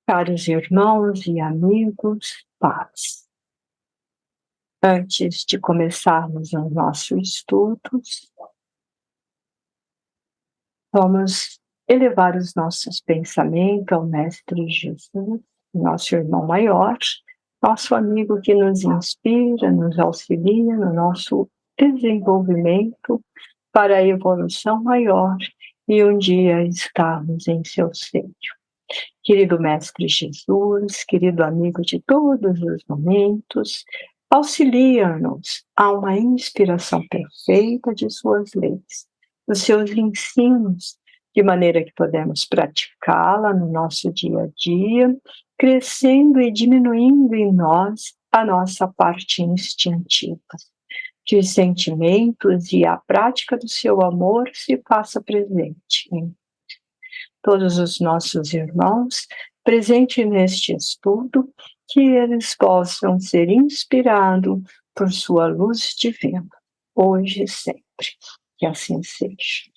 Caros irmãos e amigos, paz. Antes de começarmos os nossos estudos, vamos elevar os nossos pensamentos ao Mestre Jesus, nosso irmão maior, nosso amigo que nos inspira, nos auxilia no nosso desenvolvimento para a evolução maior e um dia estarmos em seu seio. Querido Mestre Jesus, querido amigo de todos os momentos, auxilia-nos a uma inspiração perfeita de suas leis, dos seus ensinos, de maneira que podemos praticá-la no nosso dia a dia, crescendo e diminuindo em nós a nossa parte instintiva. Que os sentimentos e a prática do seu amor se faça presente em todos os nossos irmãos presentes neste estudo, que eles possam ser inspirados por sua luz divina, hoje e sempre. Que assim seja.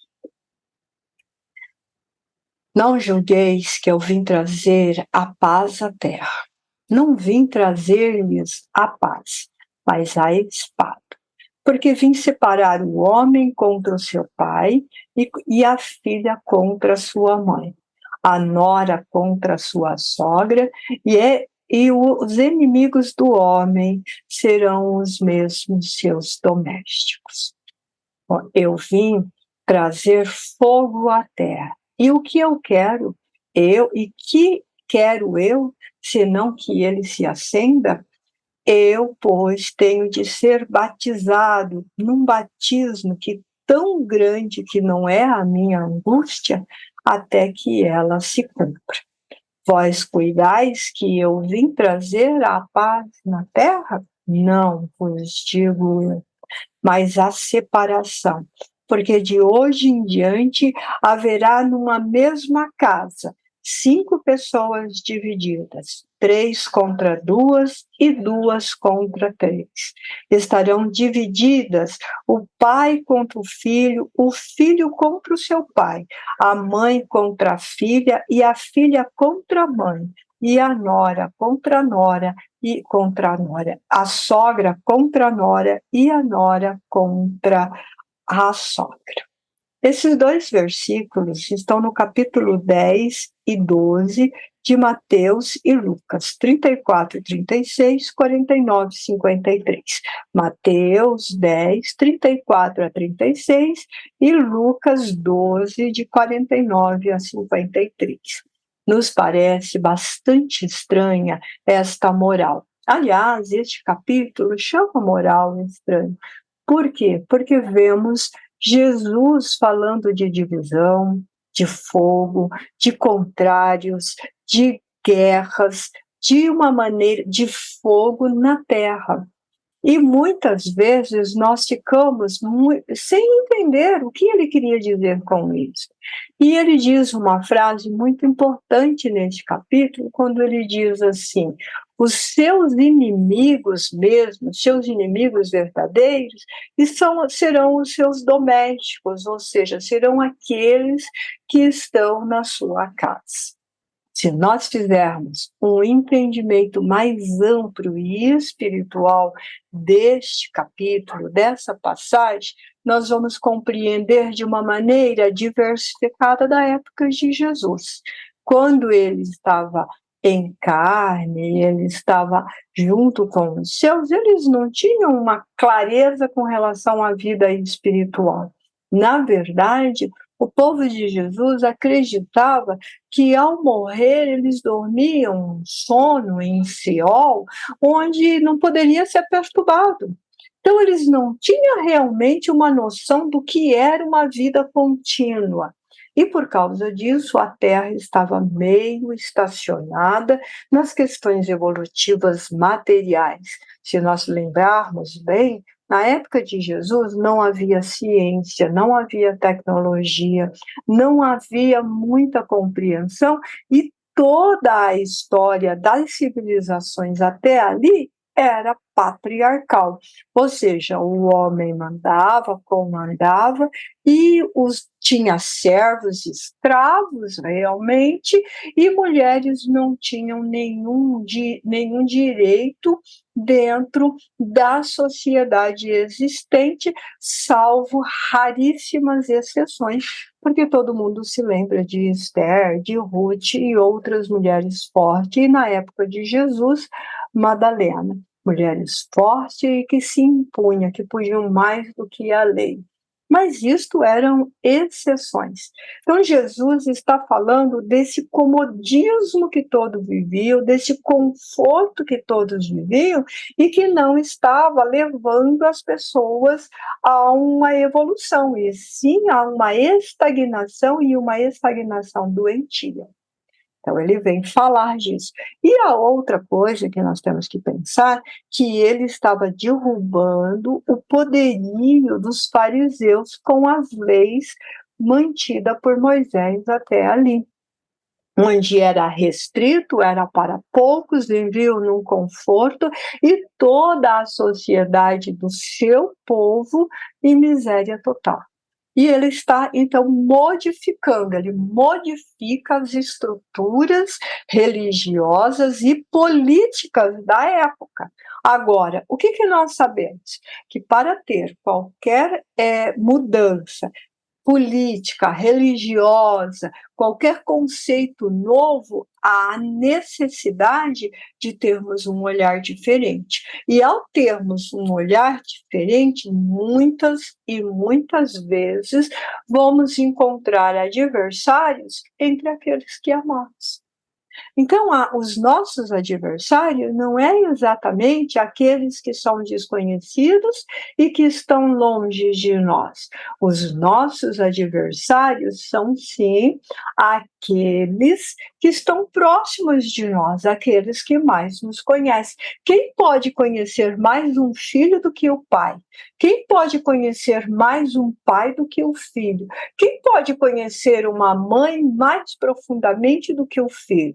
Não julgueis que eu vim trazer a paz à terra. Não vim trazer-lhes a paz, mas a espada. Porque vim separar o homem contra o seu pai e a filha contra a sua mãe, a nora contra a sua sogra, e os inimigos do homem serão os mesmos seus domésticos. Eu vim trazer fogo à terra. E o que eu quero, que quero eu, senão que ele se acenda? Eu, pois, tenho de ser batizado num batismo que tão grande que não é a minha angústia, até que ela se cumpra. Vós cuidais que eu vim trazer a paz na terra? Não vos digo eu, mas a separação, porque de hoje em diante haverá numa mesma casa 5 pessoas divididas, 3 contra 2 e 2 contra 3. Estarão divididas o pai contra o filho contra o seu pai, a mãe contra a filha e a filha contra a mãe, e a nora contra a nora e contra a nora, a sogra contra a nora e a nora contra a sogra. Esses 2 versículos estão no capítulo 10 e 12 de Mateus e Lucas, 34 e 36, 49 e 53. Mateus 10, 34 a 36 e Lucas 12, de 49 a 53. Nos parece bastante estranha esta moral. Aliás, este capítulo chama moral estranho. Por quê? Porque vemos Jesus falando de divisão, de fogo, de contrários, de guerras, de uma maneira de fogo na terra. E muitas vezes nós ficamos sem entender o que ele queria dizer com isso. E ele diz uma frase muito importante neste capítulo, quando ele diz assim: os seus inimigos mesmo, seus inimigos verdadeiros, serão os seus domésticos, ou seja, serão aqueles que estão na sua casa. Se nós fizermos um entendimento mais amplo e espiritual deste capítulo, dessa passagem, nós vamos compreender de uma maneira diversificada da época de Jesus. Quando ele estava em carne, ele estava junto com os seus, eles não tinham uma clareza com relação à vida espiritual. Na verdade, o povo de Jesus acreditava que ao morrer eles dormiam um sono em Seol, onde não poderia ser perturbado. Então eles não tinham realmente uma noção do que era uma vida contínua. E por causa disso, a Terra estava meio estacionada nas questões evolutivas materiais. Se nós lembrarmos bem, na época de Jesus não havia ciência, não havia tecnologia, não havia muita compreensão, e toda a história das civilizações até ali era patriarcal, ou seja, o homem mandava, comandava, e tinha servos e escravos realmente, e mulheres não tinham nenhum direito dentro da sociedade existente, salvo raríssimas exceções, porque todo mundo se lembra de Esther, de Ruth e outras mulheres fortes, e na época de Jesus, Madalena, mulheres fortes e que se impunham, que podiam mais do que a lei. Mas isto eram exceções. Então, Jesus está falando desse comodismo que todos viviam, desse conforto que todos viviam, e que não estava levando as pessoas a uma evolução, e sim a uma estagnação, e uma estagnação doentia. Então, ele vem falar disso. E a outra coisa que nós temos que pensar, que ele estava derrubando o poderio dos fariseus com as leis mantidas por Moisés até ali. Onde era restrito, era para poucos, viviam num conforto, e toda a sociedade do seu povo em miséria total. E ele está, então, modificando, ele modifica as estruturas religiosas e políticas da época. Agora, o que nós sabemos? Que para ter qualquer mudança política, religiosa, qualquer conceito novo, há necessidade de termos um olhar diferente. E ao termos um olhar diferente, muitas e muitas vezes vamos encontrar adversários entre aqueles que amamos. Então, os nossos adversários não é exatamente aqueles que são desconhecidos e que estão longe de nós. Os nossos adversários são, sim, aqueles que estão próximos de nós, aqueles que mais nos conhecem. Quem pode conhecer mais um filho do que o pai? Quem pode conhecer mais um pai do que o filho? Quem pode conhecer uma mãe mais profundamente do que o filho?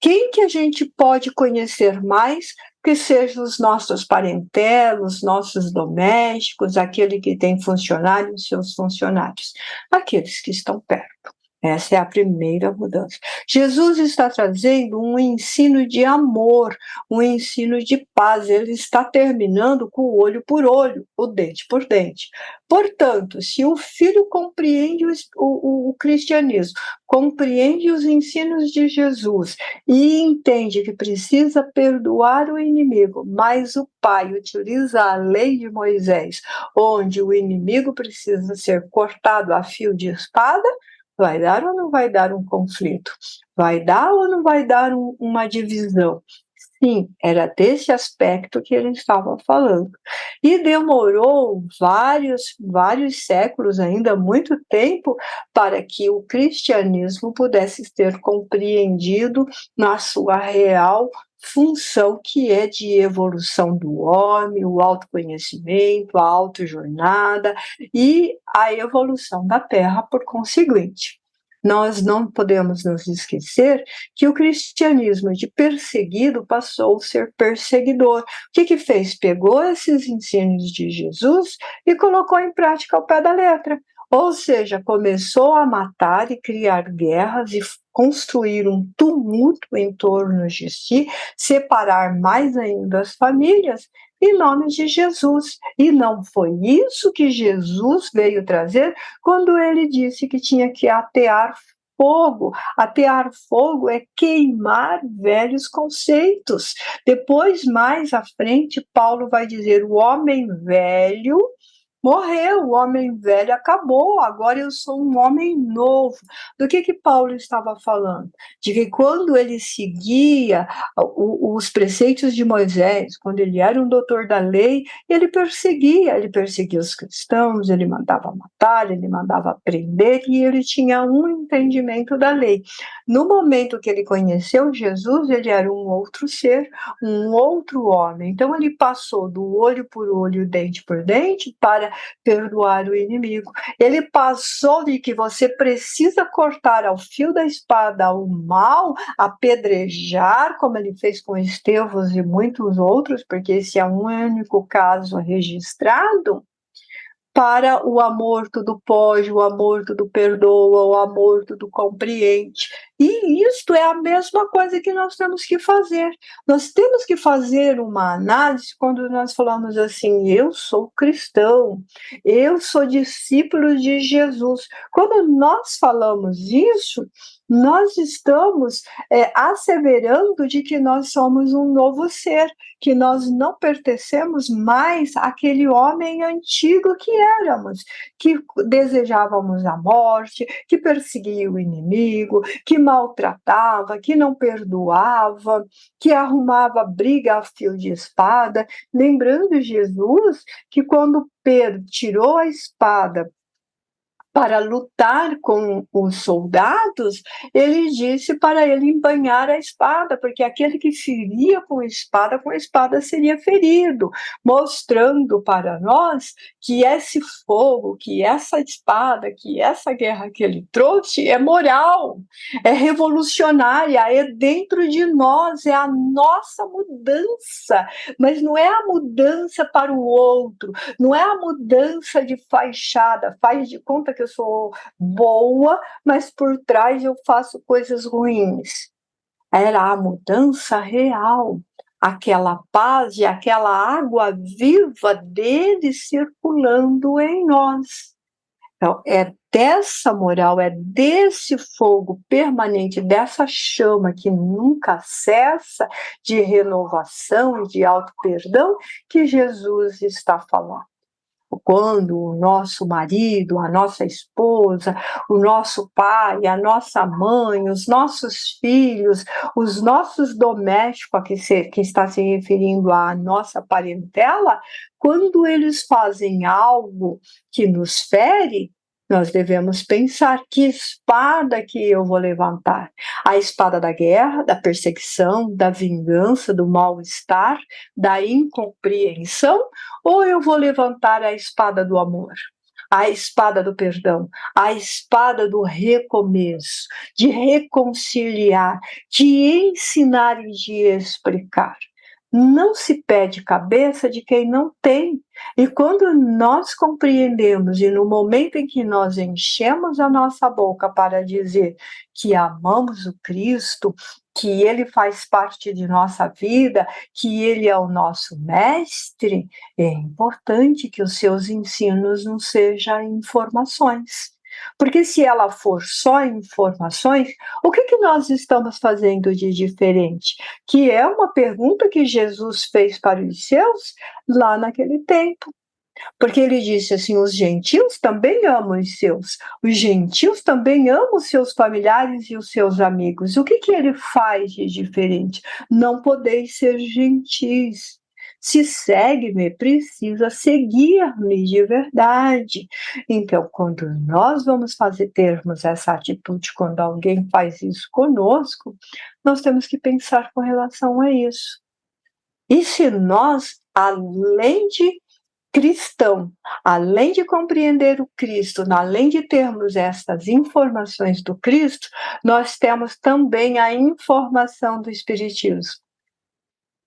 Quem que a gente pode conhecer mais que sejam os nossos parentelos, nossos domésticos, aquele que tem funcionários, seus funcionários, aqueles que estão perto. Essa é a primeira mudança. Jesus está trazendo um ensino de amor, um ensino de paz. Ele está terminando com o olho por olho, o dente por dente. Portanto, se o filho compreende o cristianismo, compreende os ensinos de Jesus e entende que precisa perdoar o inimigo, mas o pai utiliza a lei de Moisés, onde o inimigo precisa ser cortado a fio de espada, vai dar ou não vai dar um conflito? Vai dar ou não vai dar uma divisão? Sim, era desse aspecto que ele estava falando. E demorou vários séculos, ainda muito tempo, para que o cristianismo pudesse ser compreendido na sua real função, que é de evolução do homem, o autoconhecimento, a autojornada e a evolução da Terra por conseguinte. Nós não podemos nos esquecer que o cristianismo de perseguido passou a ser perseguidor. O que fez? Pegou esses ensinos de Jesus e colocou em prática ao pé da letra. Ou seja, começou a matar e criar guerras e construir um tumulto em torno de si, separar mais ainda as famílias em nome de Jesus. E não foi isso que Jesus veio trazer quando ele disse que tinha que atear fogo. Atear fogo é queimar velhos conceitos. Depois, mais à frente, Paulo vai dizer: o homem velho morreu, o homem velho acabou, agora eu sou um homem novo. Do que Paulo estava falando? De que quando ele seguia os preceitos de Moisés, quando ele era um doutor da lei, ele perseguia os cristãos, ele mandava matar, ele mandava prender, e ele tinha um entendimento da lei. No momento que ele conheceu Jesus, ele era um outro ser, um outro homem. Então ele passou do olho por olho, dente por dente, para perdoar o inimigo. Ele passou de que você precisa cortar ao fio da espada o mal, apedrejar, como ele fez com Estevão e muitos outros, porque esse é um único caso registrado, para o amor tudo pode, o amor tudo perdoa, o amor tudo compreende. E isto é a mesma coisa que nós temos que fazer. Nós temos que fazer uma análise quando nós falamos assim, eu sou cristão, eu sou discípulo de Jesus. Quando nós falamos isso, nós estamos asseverando de que nós somos um novo ser, que nós não pertencemos mais àquele homem antigo que éramos, que desejávamos a morte, que perseguia o inimigo, que maltratava, que não perdoava, que arrumava briga a fio de espada. Lembrando Jesus que quando Pedro tirou a espada para lutar com os soldados, ele disse para ele embanhar a espada, porque aquele que feria com a espada seria ferido, mostrando para nós que esse fogo, que essa espada, que essa guerra que ele trouxe é moral, é revolucionária, é dentro de nós, é a nossa mudança, mas não é a mudança para o outro, não é a mudança de fachada, faz de conta que eu sou boa, mas por trás eu faço coisas ruins. Era a mudança real, aquela paz e aquela água viva dele circulando em nós. Então, é dessa moral, é desse fogo permanente, dessa chama que nunca cessa, de renovação e de auto-perdão, que Jesus está falando. Quando o nosso marido, a nossa esposa, o nosso pai, a nossa mãe, os nossos filhos, os nossos domésticos, que está se referindo à nossa parentela, quando eles fazem algo que nos fere, nós devemos pensar que espada que eu vou levantar. A espada da guerra, da perseguição, da vingança, do mal-estar, da incompreensão, ou eu vou levantar a espada do amor, a espada do perdão, a espada do recomeço, de reconciliar, de ensinar e de explicar. Não se pede cabeça de quem não tem. E quando nós compreendemos, e no momento em que nós enchemos a nossa boca para dizer que amamos o Cristo, que Ele faz parte de nossa vida, que Ele é o nosso mestre, é importante que os seus ensinos não sejam informações. Porque se ela for só informações, o que nós estamos fazendo de diferente? Que é uma pergunta que Jesus fez para os seus lá naquele tempo. Porque ele disse assim, os gentios também amam os seus. Os gentios também amam os seus familiares e os seus amigos. O que ele faz de diferente? Não podeis ser gentis. Se segue-me, precisa seguir-me de verdade. Então, quando nós vamos termos essa atitude, quando alguém faz isso conosco, nós temos que pensar com relação a isso. E se nós, além de cristão, além de compreender o Cristo, além de termos estas informações do Cristo, nós temos também a informação do Espiritismo.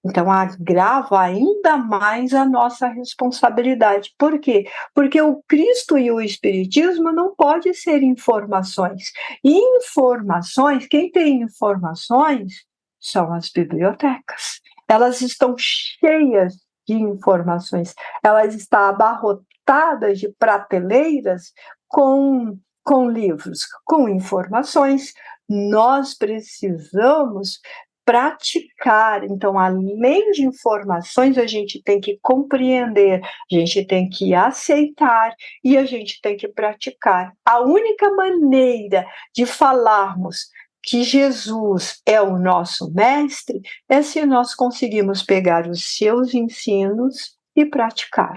Então, agrava ainda mais a nossa responsabilidade. Por quê? Porque o Cristo e o Espiritismo não podem ser informações. Informações, quem tem informações são as bibliotecas. Elas estão cheias de informações, elas estão abarrotadas de prateleiras com livros, com informações. Nós precisamos praticar. Então, além de informações, a gente tem que compreender, a gente tem que aceitar e a gente tem que praticar. A única maneira de falarmos que Jesus é o nosso mestre é se nós conseguimos pegar os seus ensinos e praticar.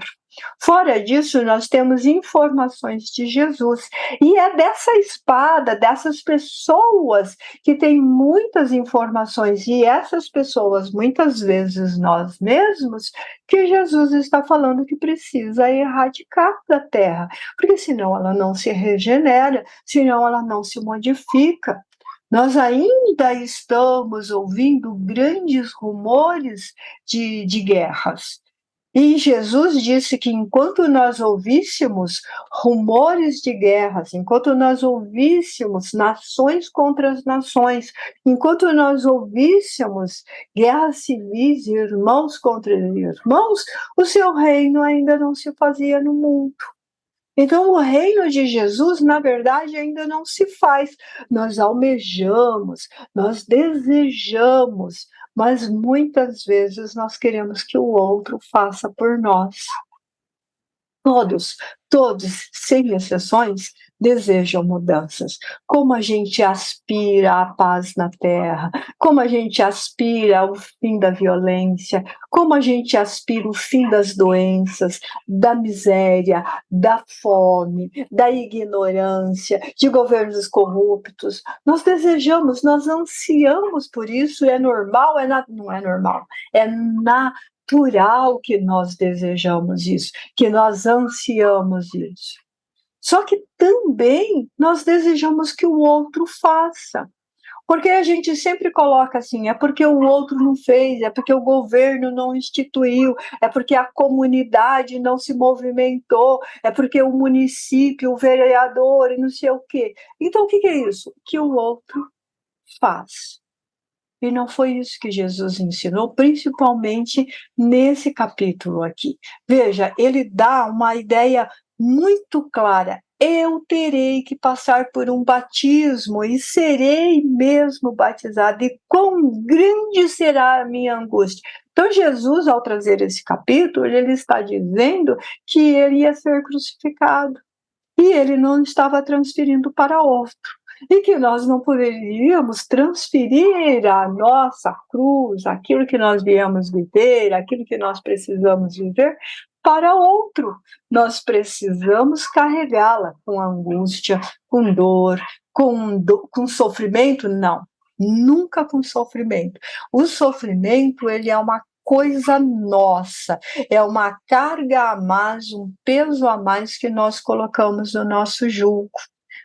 Fora disso, nós temos informações de Jesus. E é dessa espada, dessas pessoas que têm muitas informações, e essas pessoas, muitas vezes nós mesmos, que Jesus está falando que precisa erradicar da terra, porque senão ela não se regenera, senão ela não se modifica. Nós ainda estamos ouvindo grandes rumores de guerras. E Jesus disse que enquanto nós ouvíssemos rumores de guerras, enquanto nós ouvíssemos nações contra as nações, enquanto nós ouvíssemos guerras civis, irmãos contra irmãos, o seu reino ainda não se fazia no mundo. Então, o reino de Jesus, na verdade, ainda não se faz. Nós almejamos, nós desejamos, mas muitas vezes nós queremos que o outro faça por nós. Todos, todos, sem exceções, desejam mudanças. Como a gente aspira à paz na terra, como a gente aspira ao fim da violência, como a gente aspira o fim das doenças, da miséria, da fome, da ignorância, de governos corruptos. Nós desejamos, nós ansiamos por isso, é normal, não é normal, é natural que nós desejamos isso, que nós ansiamos isso. Só que também nós desejamos que o outro faça. Porque a gente sempre coloca assim, é porque o outro não fez, é porque o governo não instituiu, é porque a comunidade não se movimentou, é porque o município, o vereador e não sei o quê. Então o que é isso? Que o outro faz. E não foi isso que Jesus ensinou, principalmente nesse capítulo aqui. Veja, ele dá uma ideia muito clara. Eu terei que passar por um batismo e serei mesmo batizado. E quão grande será a minha angústia. Então, Jesus, ao trazer esse capítulo, ele está dizendo que ele ia ser crucificado. E ele não estava transferindo para outro. E que nós não poderíamos transferir a nossa cruz, aquilo que nós viemos viver, aquilo que nós precisamos viver, para outro. Nós precisamos carregá-la com angústia, com dor, com sofrimento? Não, nunca com sofrimento. O sofrimento, ele é uma coisa nossa, é uma carga a mais, um peso a mais que nós colocamos no nosso jugo.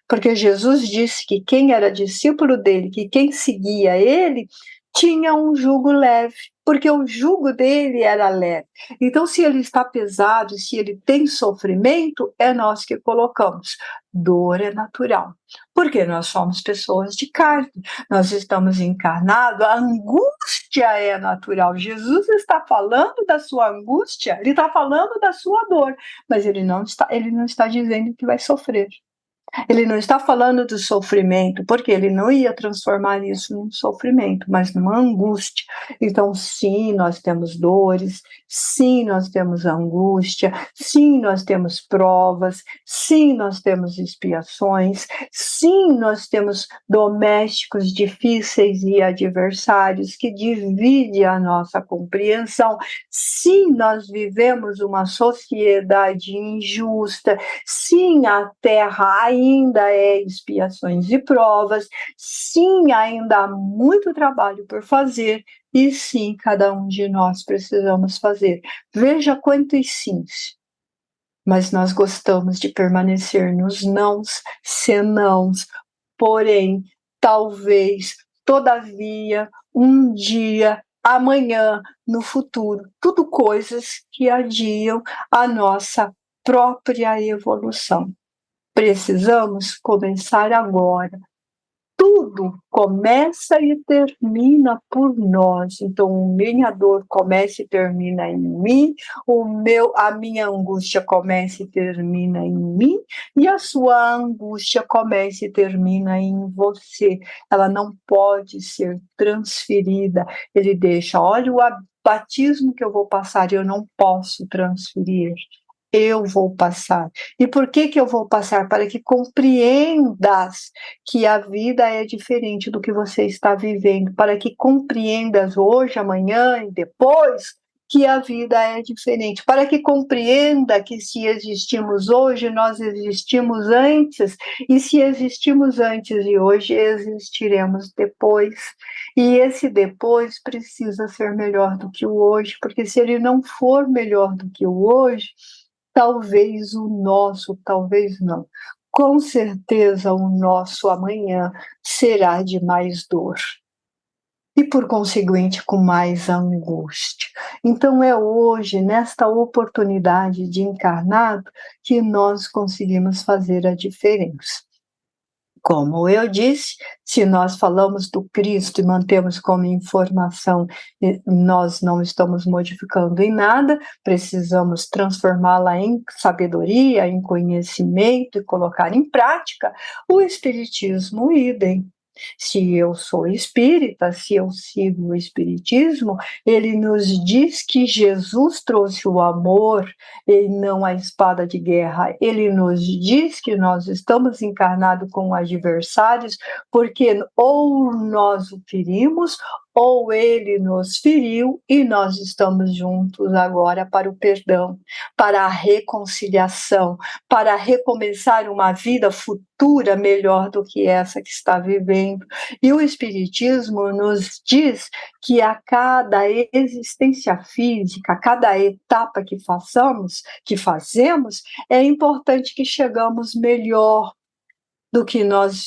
Porque Jesus disse que quem era discípulo dele, que quem seguia ele, tinha um jugo leve, porque o jugo dele era leve. Então, se ele está pesado, se ele tem sofrimento, é nós que colocamos. Dor é natural, porque nós somos pessoas de carne, nós estamos encarnados, a angústia é natural. Jesus está falando da sua angústia, ele está falando da sua dor, mas ele não está dizendo que vai sofrer. Ele não está falando do sofrimento, porque ele não ia transformar isso num sofrimento, mas numa angústia. Então, sim, nós temos dores, sim, nós temos angústia, sim, nós temos provas, sim, nós temos expiações, sim, nós temos domésticos difíceis e adversários que dividem a nossa compreensão. Sim, nós vivemos uma sociedade injusta. Sim, a terra ainda é expiações e provas. Sim, ainda há muito trabalho por fazer. E sim, cada um de nós precisamos fazer. Veja quantos sims. Mas nós gostamos de permanecer nos nãos, senãos, porém, talvez, todavia, um dia, amanhã, no futuro. Tudo coisas que adiam a nossa própria evolução. Precisamos começar agora. Tudo começa e termina por nós. Então, minha dor começa e termina em mim, a minha angústia começa e termina em mim, e a sua angústia começa e termina em você. Ela não pode ser transferida. Ele deixa, olha o batismo que eu vou passar, eu não posso transferir. Eu vou passar. E por que eu vou passar? Para que compreendas que a vida é diferente do que você está vivendo, para que compreendas hoje, amanhã e depois que a vida é diferente, para que compreenda que se existimos hoje, nós existimos antes, e se existimos antes e hoje, existiremos depois. E esse depois precisa ser melhor do que o hoje, porque se ele não for melhor do que o hoje, talvez o nosso, talvez não, com certeza o nosso amanhã será de mais dor e, por conseguinte, com mais angústia. Então, é hoje, nesta oportunidade de encarnado, que nós conseguimos fazer a diferença. Como eu disse, se nós falamos do Cristo e mantemos como informação, nós não estamos modificando em nada, precisamos transformá-la em sabedoria, em conhecimento e colocar em prática. O Espiritismo, idem. Se eu sou espírita, se eu sigo o Espiritismo, ele nos diz que Jesus trouxe o amor e não a espada de guerra. Ele nos diz que nós estamos encarnados com adversários porque ou nós o ferimos ou ele nos feriu e nós estamos juntos agora para o perdão, para a reconciliação, para recomeçar uma vida futura melhor do que essa que está vivendo. E o Espiritismo nos diz que a cada existência física, a cada etapa que fazemos, é importante que chegamos melhor do que nós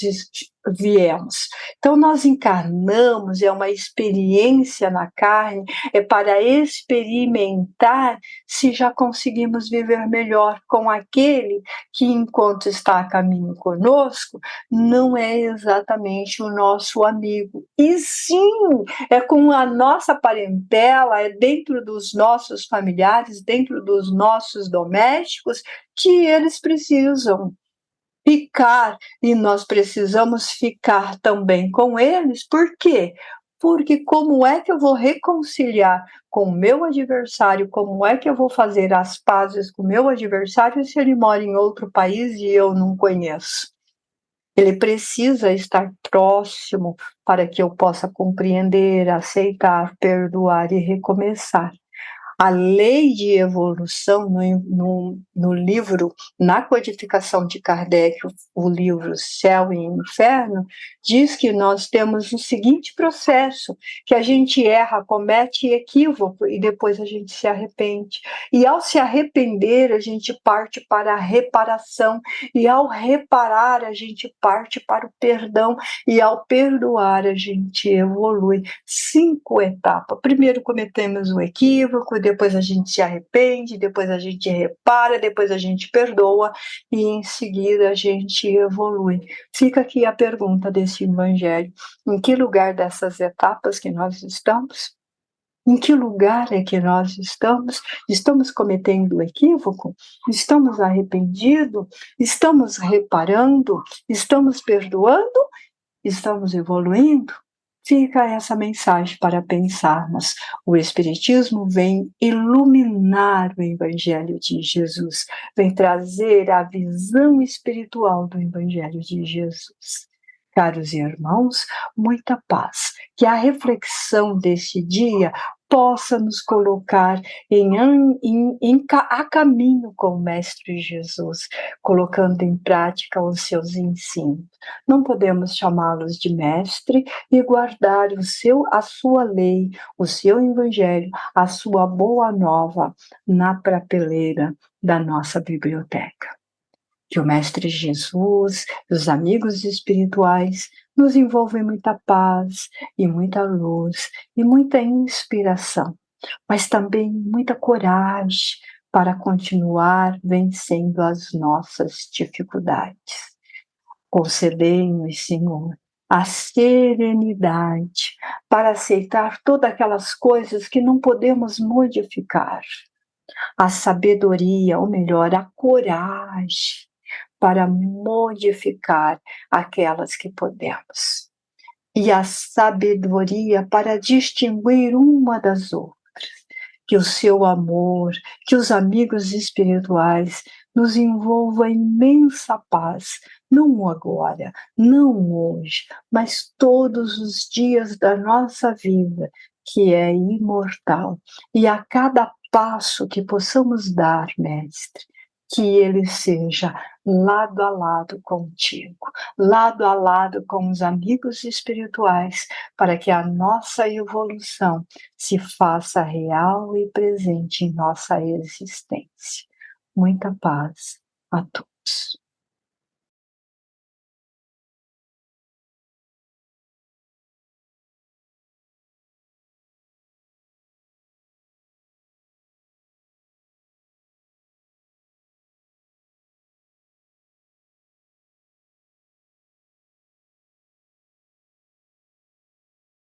viemos. Então, nós encarnamos, é uma experiência na carne, é para experimentar se já conseguimos viver melhor com aquele que, enquanto está a caminho conosco, não é exatamente o nosso amigo. E sim, é com a nossa parentela, é dentro dos nossos familiares, dentro dos nossos domésticos, que eles precisam ficar, e nós precisamos ficar também com eles. Por quê? Porque como é que eu vou reconciliar com o meu adversário, como é que eu vou fazer as pazes com o meu adversário se ele mora em outro país e eu não conheço? Ele precisa estar próximo para que eu possa compreender, aceitar, perdoar e recomeçar. A lei de evolução, no livro, na codificação de Kardec, o livro Céu e Inferno, diz que nós temos o seguinte processo, que a gente erra, comete equívoco e depois a gente se arrepende. E ao se arrepender, a gente parte para a reparação, e ao reparar, a gente parte para o perdão, e ao perdoar, a gente evolui. 5 etapas. Primeiro cometemos um equívoco, depois a gente se arrepende, depois a gente repara, depois a gente perdoa e em seguida a gente evolui. Fica aqui a pergunta desse evangelho: em que lugar dessas etapas que nós estamos? Em que lugar é que nós estamos? Estamos cometendo equívoco? Estamos arrependidos? Estamos reparando? Estamos perdoando? Estamos evoluindo? Fica essa mensagem para pensarmos. O Espiritismo vem iluminar o Evangelho de Jesus, vem trazer a visão espiritual do Evangelho de Jesus. Caros irmãos, muita paz. Que a reflexão deste dia possa nos colocar a caminho com o Mestre Jesus, colocando em prática os seus ensinos. Não podemos chamá-los de mestre e guardar a sua lei, o seu evangelho, a sua boa nova na prateleira da nossa biblioteca. Que o Mestre Jesus, os amigos espirituais, nos envolvam em muita paz e muita luz e muita inspiração, mas também muita coragem para continuar vencendo as nossas dificuldades. Concedei-nos, Senhor, a serenidade para aceitar todas aquelas coisas que não podemos modificar, a sabedoria, ou melhor, a coragem para modificar aquelas que podemos, e a sabedoria para distinguir uma das outras. Que o seu amor, que os amigos espirituais nos envolvam em imensa paz, não agora, não hoje, mas todos os dias da nossa vida, que é imortal. E a cada passo que possamos dar, Mestre, que ele seja lado a lado contigo, lado a lado com os amigos espirituais, para que a nossa evolução se faça real e presente em nossa existência. Muita paz a todos.